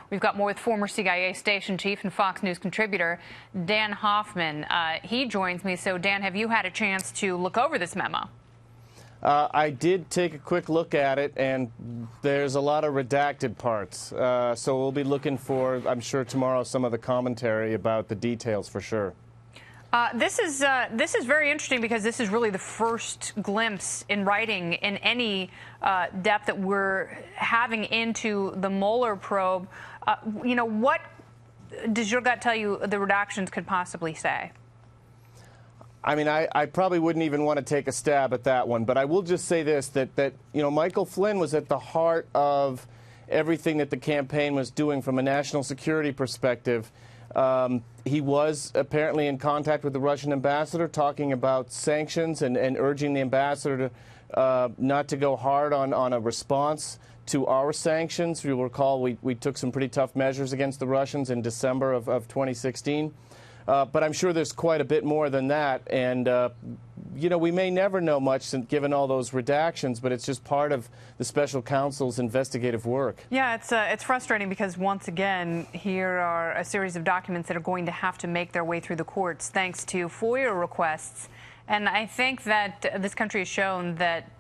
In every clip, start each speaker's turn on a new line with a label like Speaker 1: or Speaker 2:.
Speaker 1: We've got more with former CIA station chief and Fox News contributor Dan Hoffman. He joins me. So, Dan, have you had a chance to look over this memo?
Speaker 2: I did take a quick look at it, and there's a lot of redacted parts. So we'll be looking for, I'm sure tomorrow, some of the commentary about the details for sure.
Speaker 1: This is very interesting because this is really the first glimpse in writing in any depth that we're having into the Mueller probe. You know, what does your gut tell you the redactions could possibly say?
Speaker 2: I mean, I probably wouldn't even want to take a stab at that one, but I will just say this, that you know, Michael Flynn was at the heart of everything that the campaign was doing from a national security perspective. He was apparently in contact with the Russian ambassador, talking about sanctions and urging the ambassador to not to go hard on a response to our sanctions. You'll recall we took some pretty tough measures against the Russians in December of 2016. But I'm sure there's quite a bit more than that. And, you know, we may never know much given all those redactions, but it's just part of the special counsel's investigative work. Yeah,
Speaker 1: it's frustrating because, once again, here are a series of documents that are going to have to make their way through the courts thanks to FOIA requests. And I think that this country has shown that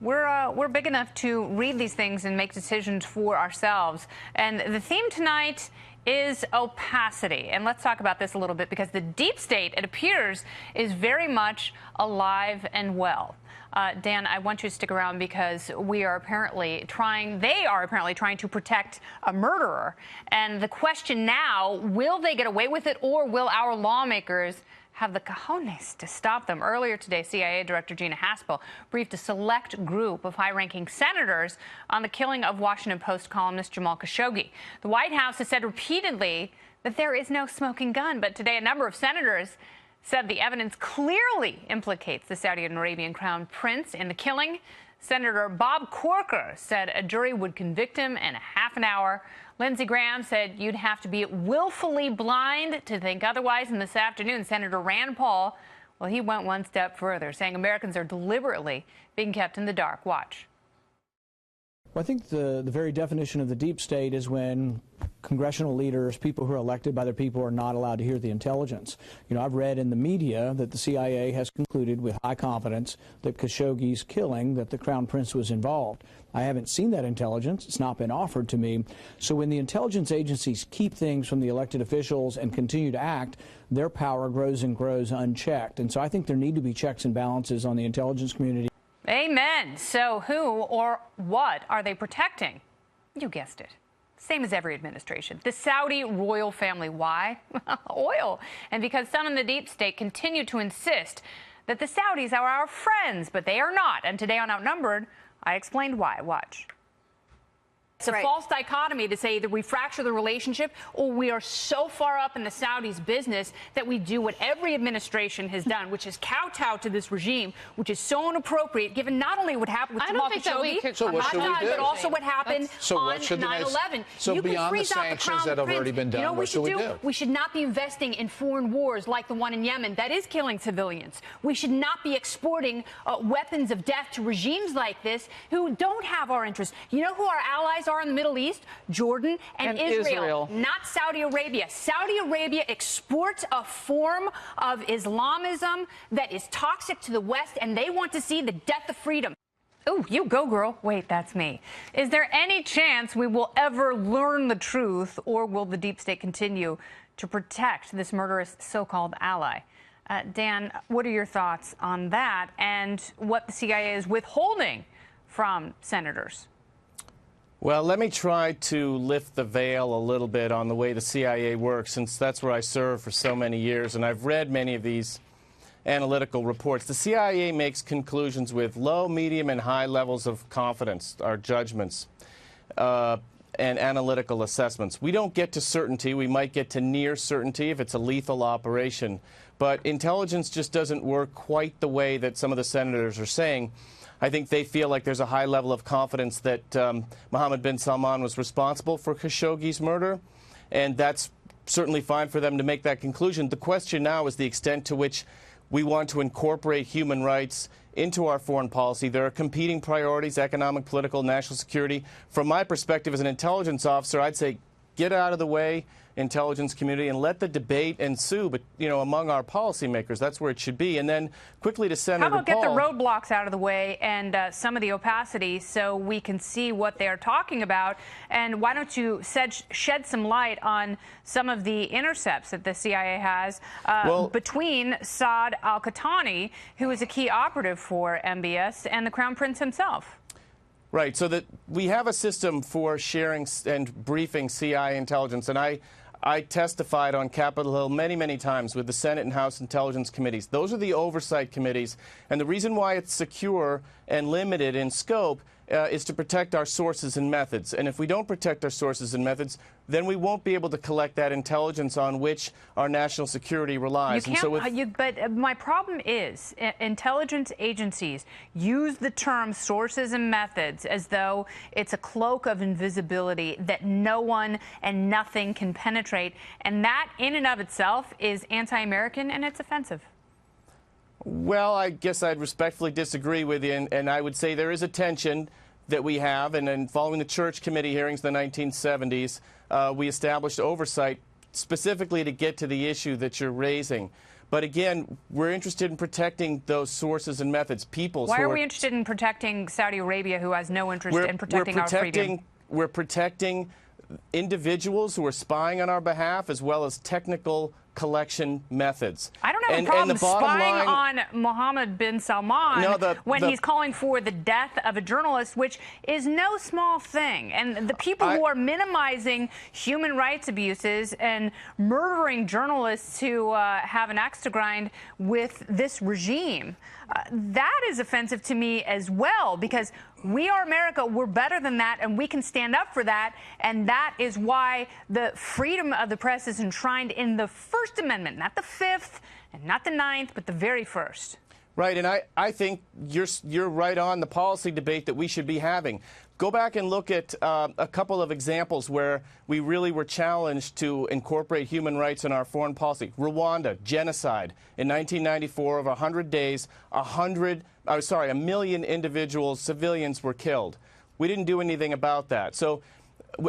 Speaker 1: we're big enough to read these things and make decisions for ourselves. And the theme tonight is opacity. And let's talk about this a little bit, because the deep state, it appears, is very much alive and well. Dan, I want you to stick around because they are apparently trying to protect a murderer. And the question now, will they get away with it, or will our lawmakers have the cojones to stop them? Earlier today, CIA Director Gina Haspel briefed a select group of high-ranking senators on the killing of Washington Post columnist Jamal Khashoggi. The White House has said repeatedly that there is no smoking gun, but today a number of senators said the evidence clearly implicates the Saudi Arabian crown prince in the killing. Senator Bob Corker said a jury would convict him in a half an hour. Lindsey Graham said you'd have to be willfully blind to think otherwise. And this afternoon, Senator Rand Paul, well, he went one step further, saying Americans are deliberately being kept in the dark. Watch.
Speaker 3: Well, I think the very definition of the deep state is when congressional leaders, people who are elected by their people, are not allowed to hear the intelligence. You know, I've read in the media that the CIA has concluded with high confidence that Khashoggi's killing, that the Crown Prince was involved. I haven't seen that intelligence. It's not been offered to me. So when the intelligence agencies keep things from the elected officials and continue to act, their power grows and grows unchecked. And so I think there need to be checks and balances on the intelligence community.
Speaker 1: Amen. So who or what are they protecting? You guessed it. Same as every administration. The Saudi royal family. Why? Oil. And because some in the deep state continue to insist that the Saudis are our friends, but they are not. And today on Outnumbered, I explained why. Watch. It's a false dichotomy to say that we fracture the relationship, or we are so far up in the Saudis' business that we do what every administration has done, which is kowtow to this regime, which is so inappropriate, given not only what happened with Jamal Khashoggi, but also what happened on 9/11.
Speaker 4: So beyond the sanctions that have already been done, what should we do?
Speaker 1: We should not be investing in foreign wars like the one in Yemen that is killing civilians. We should not be exporting weapons of death to regimes like this who don't have our interests. You know who our allies are in the Middle East? Jordan and Israel, not Saudi Arabia. Saudi Arabia exports a form of Islamism that is toxic to the West, and they want to see the death of freedom. Oh, you go, girl. Wait, that's me. Is there any chance we will ever learn the truth, or will the deep state continue to protect this murderous so-called ally? Dan, what are your thoughts on that and what the CIA is withholding from senators?
Speaker 2: Well, let me try to lift the veil a little bit on the way the CIA works, since that's where I served for so many years, and I've read many of these analytical reports. The CIA makes conclusions with low, medium, and high levels of confidence, our judgments, and analytical assessments. We don't get to certainty. We might get to near certainty if it's a lethal operation, but intelligence just doesn't work quite the way that some of the senators are saying. I think they feel like there's a high level of confidence that Mohammed bin Salman was responsible for Khashoggi's murder, and that's certainly fine for them to make that conclusion. The question now is the extent to which we want to incorporate human rights into our foreign policy. There are competing priorities: economic, political, national security. From my perspective as an intelligence officer, I'd say get out of the way, intelligence community, and let the debate ensue, but among our policymakers. That's where it should be. And then quickly to Senator
Speaker 1: How about
Speaker 2: Paul,
Speaker 1: get the roadblocks out of the way and some of the opacity so we can see what they're talking about? And why don't you shed some light on some of the intercepts that the CIA has between Saad al-Qahtani, who is a key operative for MBS, and the Crown Prince himself?
Speaker 2: Right, so that we have a system for sharing and briefing CIA intelligence, and I testified on Capitol Hill many, many times with the Senate and House Intelligence Committees. Those are the oversight committees, and the reason why it's secure and limited in scope is to protect our sources and methods. And if we don't protect our sources and methods, then we won't be able to collect that intelligence on which our national security relies.
Speaker 1: But my problem is intelligence agencies use the term sources and methods as though it's a cloak of invisibility that no one and nothing can penetrate. And that in and of itself is anti-American, and it's offensive.
Speaker 2: Well, I guess I'd respectfully disagree with you, and I would say there is a tension that we have, and then following the Church Committee hearings in the 1970s, we established oversight specifically to get to the issue that you're raising. But again, we're interested in protecting those sources and methods.
Speaker 1: Why are we interested in protecting Saudi Arabia, who has no interest in protecting our freedom?
Speaker 2: We're protecting individuals who are spying on our behalf, as well as technical collection methods.
Speaker 1: I don't have a problem spying on Mohammed bin Salman when he's calling for the death of a journalist, which is no small thing. And the people who are minimizing human rights abuses and murdering journalists who have an axe to grind with this regime, that is offensive to me as well, because we are America. We're better than that, and we can stand up for that. And that is why the freedom of the press is enshrined in the First Amendment, not the Fifth and not the Ninth, but the very first.
Speaker 2: Right, and I think you're right on the policy debate that we should be having. Go back and look at a couple of examples where we really were challenged to incorporate human rights in our foreign policy. Rwanda, genocide. In 1994, over 100 days, 1 million individuals, civilians, were killed. We didn't do anything about that. So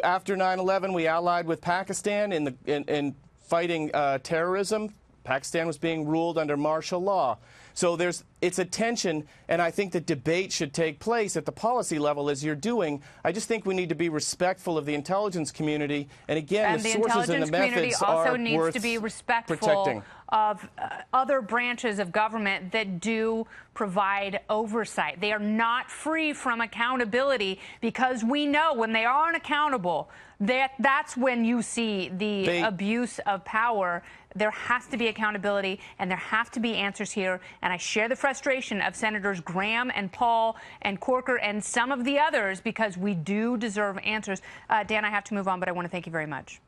Speaker 2: after 9/11, we allied with Pakistan in fighting terrorism. Pakistan was being ruled under martial law. So it's a tension, and I think the debate should take place at the policy level as you're doing. I just think we need to be respectful of the intelligence community. And again, the sources and the methods are worth protecting. And the intelligence community also needs to be respectful of other branches of government that do provide oversight. They are not free from accountability, because we know when they aren't accountable, that's when you see the abuse of power. There has to be accountability, and there have to be answers here. And I share the frustration of Senators Graham and Paul and Corker and some of the others, because we do deserve answers. Dan, I have to move on, but I want to thank you very much.